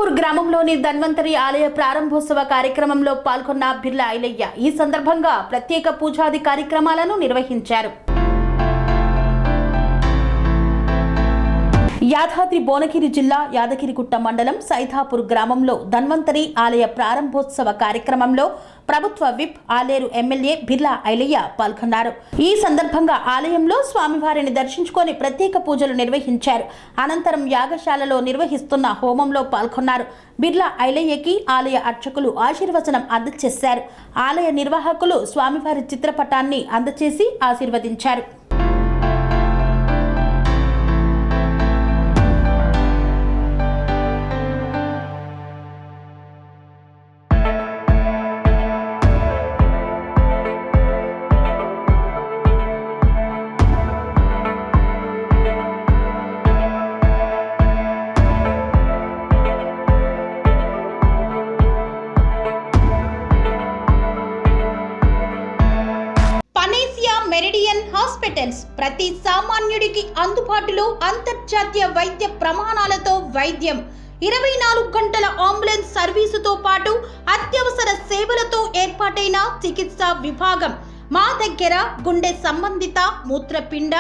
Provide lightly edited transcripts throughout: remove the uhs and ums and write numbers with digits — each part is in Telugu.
సైతాపూర్ గ్రామంలోని ధన్వంతరి ఆలయ ప్రారంభోత్సవ కార్యక్రమంలో పాల్గొన్న బిర్లా ఐలయ్య ఈ సందర్భంగా ప్రత్యేక పూజాది కార్యక్రమాలను నిర్వహించారు. యాదాద్రి భువనగిరి జిల్లా యాదగిరిగుట్ట మండలం సైతాపూర్ గ్రామంలో ధన్వంతరి ఆలయ ప్రారంభోత్సవ కార్యక్రమంలో ప్రభుత్వ విప్ ఆలేరు ఎమ్మెల్యే బిర్లా ఐలయ్య పాల్గొన్నారు. ఈ సందర్భంగా ఆలయంలో స్వామివారిని దర్శించుకొని ప్రత్యేక పూజలు నిర్వహించారు. అనంతరం యాగశాలలో నిర్వహిస్తున్న హోమంలో పాల్గొన్నారు. బిర్లా ఐలయ్యకి ఆలయ అర్చకులు ఆశీర్వచనం అందజేశారు. ఆలయ నిర్వాహకులు స్వామివారి చిత్రపటాన్ని అందజేసి ఆశీర్వదించారు. మెరిడియన్ హాస్పిటల్స్ ప్రతి సామాన్యుడికి అందుబాటులో అంతర్జాతీయ వైద్య ప్రమాణాలతో వైద్యం, 24 గంటల అంబులెన్స్ సర్వీసుతో పాటు అత్యవసర సేవలతో ఏర్పాటైన చికిత్సా విభాగం. మా దగ్గర గుండె సంబంధిత, మూత్రపిండ,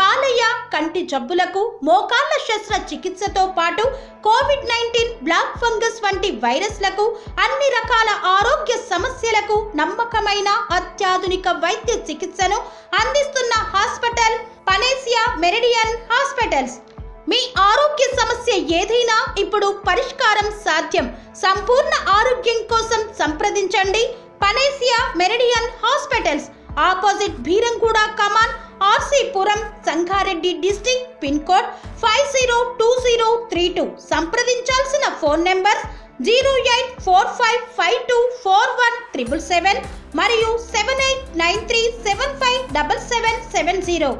కాలేయ, కంటి జబ్బులకు, మోకాళ్ల శస్త్రచికిత్సతో పాటు కోవిడ్-19, బ్లాక్ ఫంగస్ వంటి వైరస్లకు, అన్ని రకాల ఆరోగ్య సమస్యలకు నమ్మకమైన అత్యాధునిక వైద్య చికిత్సను అందిస్తున్న హాస్పిటల్ పనేసియా మెరిడియన్ హాస్పిటల్స్. మీ ఆరోగ్య సమస్య ఏదైనా ఇప్పుడు పరిష్కారం సాధ్యం. సంపూర్ణ ఆరోగ్యం కోసం సంప్రదించండి panacea meridian hospitals, opposite Bheeramguda Kaman, RC Puram, Sangareddy district, pin code 502032. సంప్రదించాల్సిన ఫోన్ నెంబర్ 0845524177 మరియు 7893757770.